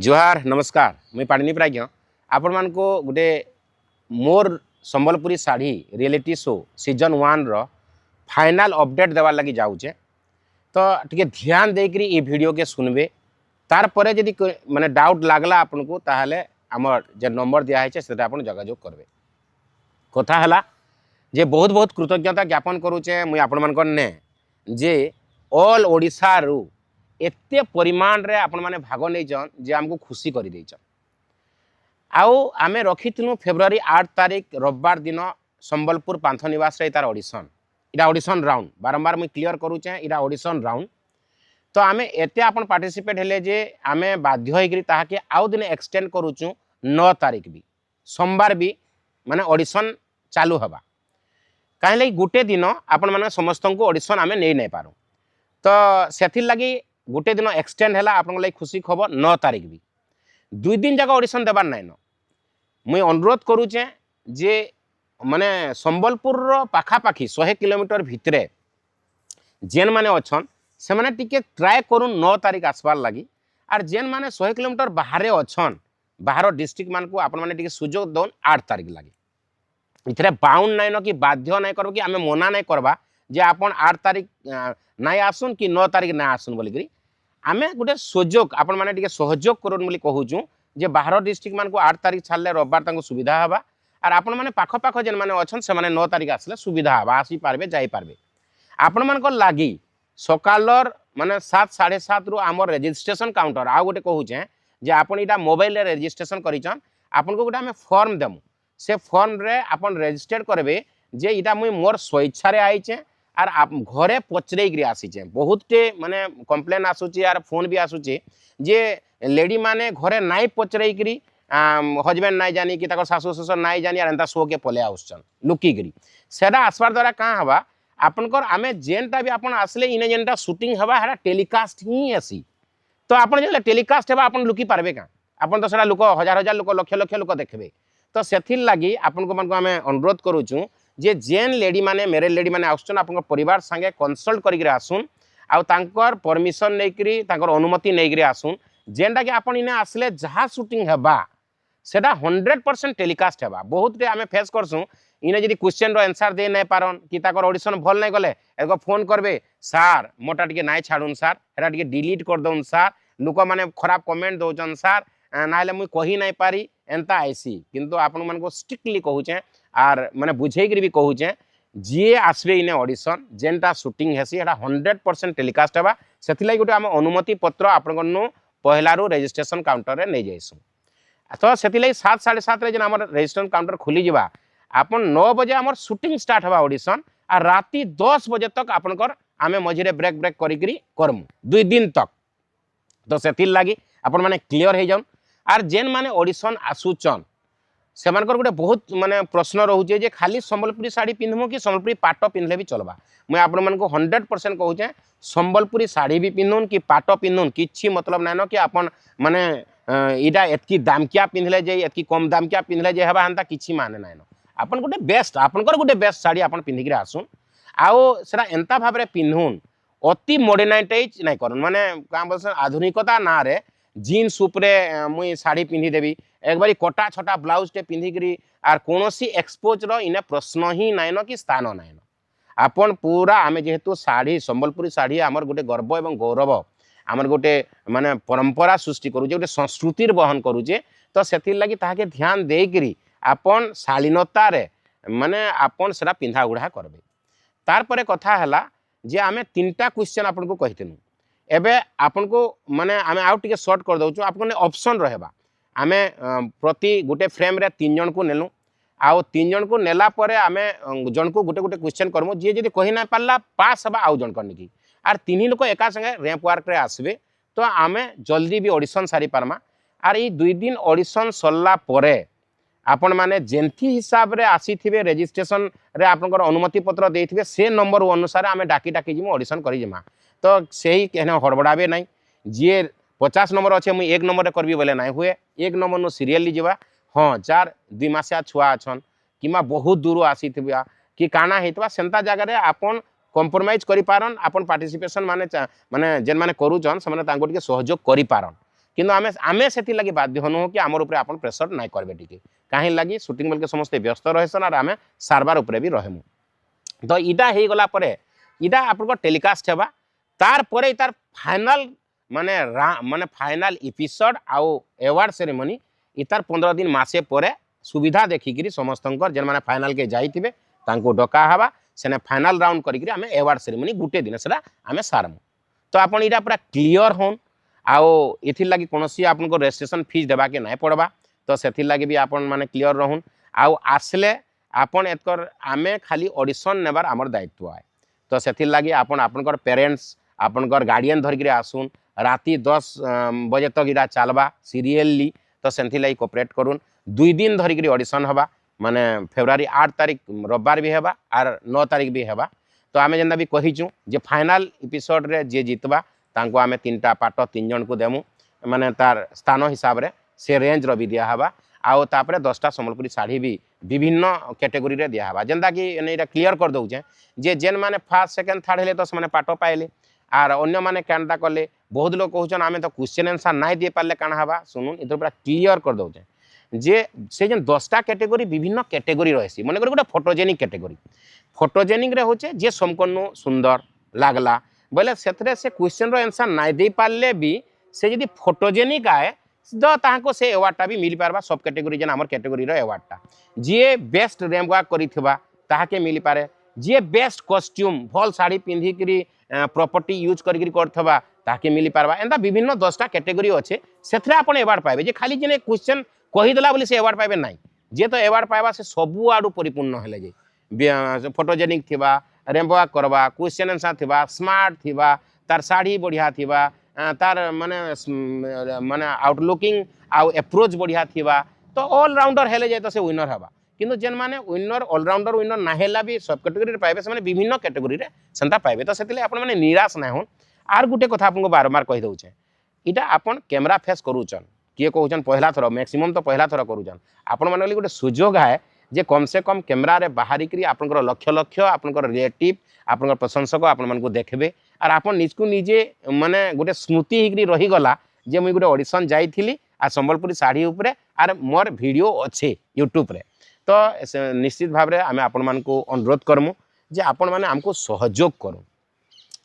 जोहार नमस्कार मुई पाणिनी प्राज्ञ आपण मान को गोटे मोर Sambalpuri sari reality show season 1 रो फाइनल अपडेट देवार लगी जाऊचे तो टिके ध्यान देकरी ये वीडियो के सुनबे तार परे यदि माने डाउट लागला आपन को ताहले हमर जे नंबर दिया है सेटा आपन जोगाजोग करबे। कथा हला जे बहुत बहुत कृतज्ञता ज्ञापन करूचे मुई आपण मान ने जे ऑल ओडिशा रु एते परिमाण रे आपण माने भाग नै जन जे हमको खुशी करि दैछ। आउ आमे रखिथिलु फेब्रुआरी 8 तारिख रविवार दिन संबलपुर पांथ निवास रे तार ऑडिशन इटा ऑडिशन राउंड बारंबार मुई क्लियर करूचे इटा ऑडिशन राउंड तो आमे एते आपण पार्टिसिपेट हेले जे आमे बाध्य होइकरी ताहा के आउ दिन एक्सटेंड करूचु 9 तारिख भी सोमवार भी माने ऑडिशन चालू हबा काहे गुटे दिन आपण माने समस्त को ऑडिशन आमे नै पारू तो सेथिर लगी गोटे दिन एक्सटेंड है आपन खुशी खबर 9 तारिख भी 2 दिन जाक ऑडिशन देवार नाइन मुई अनुरोध करूचे जे माने संबलपुर पाखापाखी 100 किलोमीटर भितरे जेन माने अच्छन से माने टिके ट्राए करूँ 9 तारिख आसबार लगी आर जेन माने 100 किलोमीटर बाहर अच्छन बाहर डिस्ट्रिक्ट मान को आपण माने टिके सुजोग दौन 8 तारिख लगी इथरे बाउंड नाइन कि बाध्य नाई कर कि आमे मना नाई करबा जे आपण 8 तारिख नाई आसुन कि 9 तारिख ना आसुन बोलिकरी आमे गोटे सुजोग आपण माने टिके सहयोग करूँ बोली कहूँ जे बाहर डिस्ट्रिक्ट मान को 8 तारिख छाड़ले रविवार तांको सुविधा हवा आर आपण माने पाख पाख जेन माने अछन से माने 9 तारिख आसले सुविधा हवा आसी पारबे जाई पारबे। आपण मान को लागी सकालर माने 7 7:30 रु आमर रजिस्ट्रेशन काउंटर आ गोटे कहूचे जे आपण इटा मोबाइल रे रजिस्ट्रेशन करिचन आपण को गोटे आमे फॉर्म देमु से फॉर्म रे आपण रजिस्टर करबे जे इटा मुई मोर स्वेच्छा रे आइचे आर आप घरे पचरेकरी आसीचे बहुत माने कंप्लेन आसुची आर फोन भी आसुची जे लेडी माने घरे नाई पचरेकरी हजबैंड नाई जानी कि ताकर सासु ससुर नाई जानी आर एंता सो के पले आउछन लुकीकरी सेटा आसबार द्वारा का हवा आपनकर आमे जेनटा भी आपन आसले इने जेनटा शूटिंग हवा हेरा टेलीकास्ट ही आसी तो आपन जेले टेलीकास्ट हेबा आपन लुकी पारबे का आपन तो सेटा लोक हजार हजार लोक लक्ष लक्ष लोक देखबे तो सेथिर लागी आपन को मन को आमे अनुरोध करूछु जे जेन लेडी माने मेरे लेडी माने आउछन आपन परिवार संगे कंसल्ट करिक आसुन आउ तांकर परमिशन नेकरी तांकर अनुमति नेकरी आसुन जेनटा कि आपन इने आसले जहा शूटिंग हेबा सेटा 100% टेलीकास्ट हेबा बहुत रे आमे फेस करसु इने जदी क्वेश्चन रो आंसर दे नै पारन कि ताकर ऑडिशन भल नै गले एगो फोन करबे सर मोटा टिके नाइ छाडुन सर एरा टिके डिलीट कर दउन सर लोक माने खराब कमेंट दोचन सर नाइले मुई कहि नै पारी एंता आइसी किंतु आपन मन को स्ट्रिक्टली कहूचे आर माने बुझेकरी भी कहूचे जी आसबे इने ऑडिशन जेनटा शूटिंग हेसी एटा 100% टेलीकास्ट हेबा सेथिलाई गोटे आम अनुमति पत्र आपन कनु पहलारू रजिस्ट्रेशन काउंटर रे नै जाइसु तो सेथिलाई 7 7:30 रे जेन हमर रजिस्ट्रेशन काउंटर खुली जिबा आपन 9 बजे हमर शूटिंग स्टार्ट हेबा ऑडिशन आ राती 10 बजे तक आपनकर आमे मझिरे ब्रेक ब्रेक करिकरी करमु 2 दिन तक तो सेथिल लागी आपन माने क्लियर हे जाउन आर जेन माने ऑडिशन आसुचन से मानकर गोटे बहुत माने प्रश्न रोचे जे खाली संबलपुरी साड़ी पिंधमु कि संबलपुरी पाट पिंधले भी चलबा मुई आपण मन को 100% कहूचे संबलपुरी साड़ी भी पिंधुन कि पाट पिंधुन किछि मतलब नाइनो कि आपन माने इडा एतकी दामकिया पिंधले जे एतकी कम दामकिया पिंधले जे हेबा हंता किछि माने नाइनो आपन गोटे बेस्ट आपनकर गोटे बेस्ट साड़ी आपन पिंधिकरी आसुन आउ सेरा एंता भाबरे पिंधुन अति मॉडर्नाइज नै करन माने का बोलसन आधुनिकता ना रे जीन्स उपरे मुई साड़ी पिंधि देवी एक बारी कटा छटा ब्लाउज टे पिंधिकरी आर कोनोसी एक्सपोज रो इने प्रश्न ही नाइनो कि स्थान नाइनो आपन पूरा आमे जेहेतु साड़ी संबलपुरी साड़ी आमर गोटे गर्व एवं गौरव आमर गोटे माने परंपरा सृष्टि करूचे गोटे संस्कृतिर बहन करूचे तो सेथिर लागि ताहाके ध्यान देकरी आपन शालीनता रे माने आपन सेरा पिंधा उड़ा करबे। तार परे कथा हला जे आमे 3टा क्वेश्चन आपन को कहितनु एबे आपन को माने आमे आउ टिके शॉर्ट कर दउछु आपन ने ऑप्शन रहेबा आमे प्रति गोटे फ्रेम रे 3 जन को नेलु आउ 3 जन को नेला परे आमे जन को गोटे गोटे क्वेश्चन करमु जे जदी कहि ना पारला पास हबा आउ जन करनी की आर 3 लोक एका संगे रैंप वर्क रे आसबे तो आमे जल्दी भी ऑडिशन सारी पारमा आर ई 2 दिन ऑडिशन सरला परे आपण माने जेंथी हिसाब रे आसीथिबे रजिस्ट्रेशन रे आपनकर अनुमति पत्र देथिबे से नंबर अनुसार आमे डाकी डाकी जिमु ऑडिशन करि जिमा तो सही कहना हड़बड़ाबे नहीं जी 50 नंबर अच्छे मुई 1 नंबर करबी बोले नहीं हुए 1 नंबर नु सीरियली जीवा हाँ 4 2 मासिया छुआ अच्छन किमा बहुत दूर आसीथिबा कि काना हेतबा सेंता जगह रे आपन कंप्रोमाइज करि पारन आपन पार्टिसिपेशन माने माने जेन माने करूचन से माने तांको टिके सहयोग करि पारन किंतु आमे आमे सेति लगी बाध्य हनु कि हमर ऊपर आपण प्रेशर नाइ करबे टिके काहे लगी शूटिंग बेल के समस्त व्यस्त रहेसन और आमे सारबार ऊपर भी रहमु तो इटा हे गला परे इटा आपन टेलीकास्ट हेबा तार परे तार फाइनल माने माने फाइनल एपिसोड आउ अवार्ड सेरेमनी इतार 15 दिन मासे परे सुविधा देखिकी समस्तंकर जेन माने फाइनल के जाइथिबे तांको डका हवा सेने फाइनल राउंड करिकरी आमे अवार्ड सेरेमनी गुटे दिन सेटा आमे सारमु तो आपन इटा पूरा क्लियर होन आओ इथिर लगी कोनोसी आपन को रजिस्ट्रेशन फीस देबा के नाय पड़बा तो सेथिर लगी भी आपन माने क्लियर रहन आओ आसले आपन एतकर आमे खाली ऑडिशन नेबार हमर दायित्व आए तो सेथिर लगी आपन आपनकर पेरेंट्स आपनकर गार्डियन धरिकरी आसुन राति 10 बजे तक इटा चलबा सीरियली तो सेंथि लगी कोऑपरेट करूँ 2 दिन धरिकरी ऑडिशन हवा माने फेब्रुआरी 8 तारिख रविवार भी हेबा और 9 तारिख भी हेबा तो आमे जेंदा भी कहिचु जे फाइनल एपिसोड रे जे जितबा तांको आमे 3टा पाट 3 जन को देमु माने तार स्थान हिसाब रे से रेंज रो भी दिया हवा आउ तापरे 10टा संबलपुरी साड़ी भी विभिन्न कैटेगरी रे दिया हवा जेंदा कि एटा क्लियर कर दउ जे जेन माने फर्स्ट सेकंड थर्ड हेले तो से माने पाट पाइले आर अन्य माने केनता कले बहुत लोग कहउछन आमे तो क्वेश्चन आंसर नाइ दे पाले काना हवा सुनुन इतो पूरा क्लियर कर दउ जे से जेन 10टा कैटेगरी विभिन्न कैटेगरी रहसी माने गोटे फोटोजेनिक कैटेगरी फोटोजेनिक रे होचे जे समकन्नु सुंदर लागला बोले सेतरे से क्वेश्चन रो आंसर नाइ दे पाले भी से यदि फोटोजेनिक आए तो ताको से अवार्डटा भी मिल पारबा सब कैटेगरी जेन हमर कैटेगरी रो अवार्डटा जे बेस्ट रेमवर्क करिथिबा ताके मिल पारे जे बेस्ट कॉस्ट्यूम भल साड़ी पिंधी करी प्रॉपर्टी यूज करी करथबा ताके मिल पारबा एंदा विभिन्न 10टा कैटेगरी अच्छे सेथरे आपण अवार्ड पाइबे जे खाली जेने क्वेश्चन कहि देला बोली से अवार्ड पाइबे नाही जे तो अवार्ड पाइबा से सबु आडू परिपूर्ण हेले जे फोटोजेनिक थिबा रेमवर्क करबा क्वेश्चन आंसर थिबा स्मार्ट थिबा तार साड़ी बढ़िया थिबा तार माने माने आउटलुकिंग आउ अप्रोच बढ़िया थिबा तो ऑल राउंडर हेले जाय तो से विनर हबा किंतु जेन माने विनर ऑलराउंडर विनर ना हेला भी सब कैटेगरी रे पाइबे से माने विभिन्न कैटेगरी रे संता पाइबे तो सेतिले आपण माने निराश ना होन आर गुटे कथा आपन को बारंबार कहि दउछे इटा आपण कैमरा फेस करूचन किए कहउचन पहला थरो मैक्सिमम तो पहला थरो करूचन आपण माने लगी गुटे सुजोग है जे कम से कम कैमरा रे बाहरी करी आपनकर लक्ष्य लक्ष्य आपनकर रिलेटिव आपनकर प्रशंसक आपण मन को देखबे और आपण निजकु निजे माने गुटे स्मृति हिकरी रही गला जे मुई गुटे ऑडिशन जाईथिली आ संबलपुरी साड़ी ऊपर आर मोर वीडियो अच्छे यूट्यूब रे तो निश्चित भाव में आम आपण मान को अनुरोध करमु जे आपण माने हमको सहयोग करूँ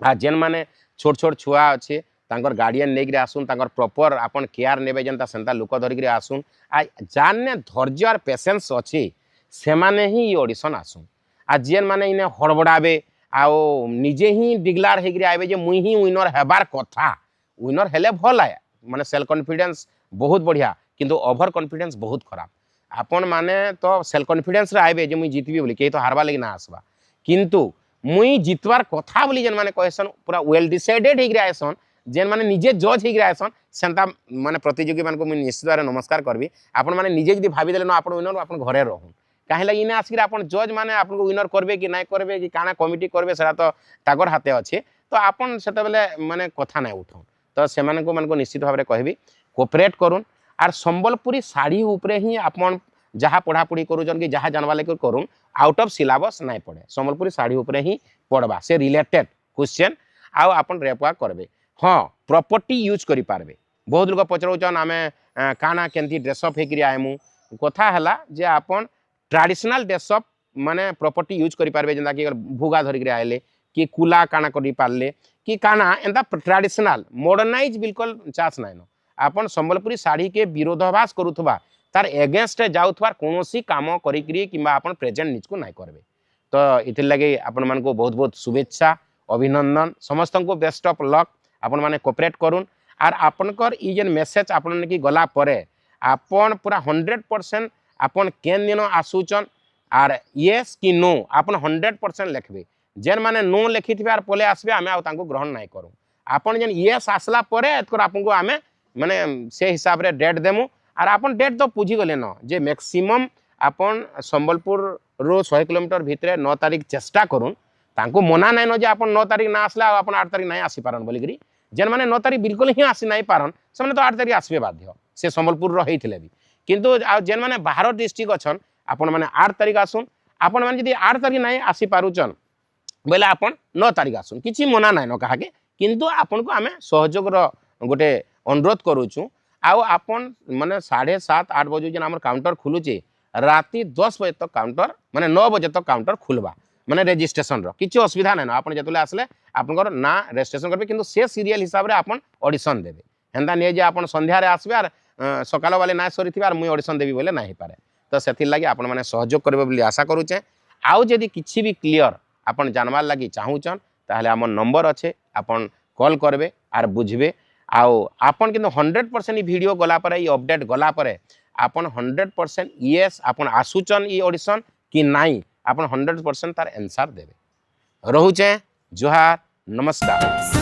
आ जेन माने छोट छोट छुआ अच्छे तांकर गार्डियन लेकर आसुन तांकर प्रॉपर आपन केयर नेबे जनता सेंता लोक धरिक आसुन आ जाने धैर्य और पेशेंस अच्छे से माने ही ऑडिशन आसुन आ जेन माने इने हड़बड़ाबे आओ निजे ही डिक्लेयर होकर आए जे मुई ही विनर हेबार कथा विनर हेले भल आए माने सेल्फ कॉन्फिडेंस बहुत बढ़िया किंतु ओवर कॉन्फिडेंस बहुत खराब आपन माने तो सेल्फ कॉन्फिडेंस रे आइबे जे मुई जीतबी बोली के तो हारबा लगी ना आसबा किंतु मुई जितवार कथा बोली जेन माने कहसन पूरा वेल डिसाइडेड हेकरे आइसन जेन माने निजे जज हेकरे आइसन सेंता माने प्रतियोगी मान को मुई निश्चित भाव नमस्कार करबी आपन माने निजे जदी भाबी देले न आपन विनर आपन घरे रहून काहे लगी इने आसिक आपन जज माने आपन को विनर करबे कि नाय करबे कि काना कमिटी करबे सेरा तो तागर हाथे अच्छे तो आपन सेते बेले माने कथा नाय उठाउन तो से माने को निश्चित भाव रे कहबी कोऑपरेट करूँ आर संबलपुरी साड़ी उपरे ही आपन जहाँ पढ़ापढ़ी करूँ कि जहाँ जानवा लेकर करूँ आउट ऑफ सिलेबस नहीं पड़े संबलपुरी साड़ी उपरे ही पढ़वा से रिलेटेड क्वेश्चन आउ आपन रेपवा करबे हाँ प्रॉपर्टी यूज करि पारबे बहुत लोग पचरौचन आमे काना केंती ड्रेसअप हेकरि आएमु कथा हला जे आपन ट्रेडिशनल ड्रेसअप माने प्रॉपर्टी यूज करि पारबे जेंदा कि भुगा धरिक आइले कि कुला काना करि पारले कि काना एंता ट्रेडिशनल मॉडर्नाइज बिल्कुल चास नाइन आपन संबलपुरी साड़ी के विरोधाभास करुथबा तार एगेंस्ट जाउथबार कोनोसी काम करिकरी किंबा आपन प्रेजेंट निजको नाइ करबे तो इथिर लगे आपन मान को बहुत बहुत शुभेच्छा अभिनंदन समस्त को बेस्ट ऑफ लक आपन माने कोऑपरेट करूँ आर आपनकर ई जेन मेसेज आपन की गला परे आपन पूरा 100% आपन केन दिन आसुचन आर येस कि नो आपन 100% लिखबे जेन माने नो लिखिथिबे आर पले आसबे आमे आ तांको ग्रहण नाइ करू आपन जेन येस आसला परे एतकर आपन को आमे माने से हिसाब रे डेट देमु आर आपन डेट तो बुझी गले न जे मैक्सिमम आपन संबलपुर रो 100 किलोमीटर भितरे 9 तारिख चेष्टा करूँ तांको मना नाइ न जे आपन 9 तारिख ना आसला आपन 8 तारिख नाइ आसी पारन बोलिकरी जेन माने 9 तारिख बिल्कुल ही आसी नाइ पारन से माने तो 8 तारिख आसबे बाध्य से संबलपुर रो हेइथिले भी किंतु जेन माने बाहर डिस्ट्रिक्ट अछन आपन माने 8 तारिख आसुन आपन माने जदी 8 तारिख नाइ आसी पारुचन बोले आपन 9 तारिख आसुन किछि मना नाइ न काहा के किंतु आपन को आमे सहयोग रो गोटे अनुरोध करूछु आउ आपन माने 7:30-8 बजे जेन हमर काउंटर खुलुचे राति 10 बजे तक काउंटर माने 9 बजे तक काउंटर खुलबा माने रजिस्ट्रेशन रो किछि असुविधा नै न आपन जतले आसले आपनकर ना रजिस्ट्रेशन करबे किंतु से सीरियल हिसाब रे आपन ऑडिशन देबे हेंदा नै जे आपन संध्या रे आसबे आर सकाल वाले ना सरीथिबे आर मुई ऑडिशन देबी बोले नाही पारे तो सेथि लागि आपन माने सहयोग करबे बोली आशा करूचे आउ जदि किछि भी क्लियर आपन जानबार लागि चाहूचन ताहले हमर नंबर अच्छे आपन कॉल करबे आर बुझबे आउ आपन किंतु 100% वीडियो गला पर ई अपडेट गला पर आपन 100% यस आपन आसुचन ई ऑडिशन कि नाही आपन 100% तार आंसर देबे रहुचे जोहार नमस्कार।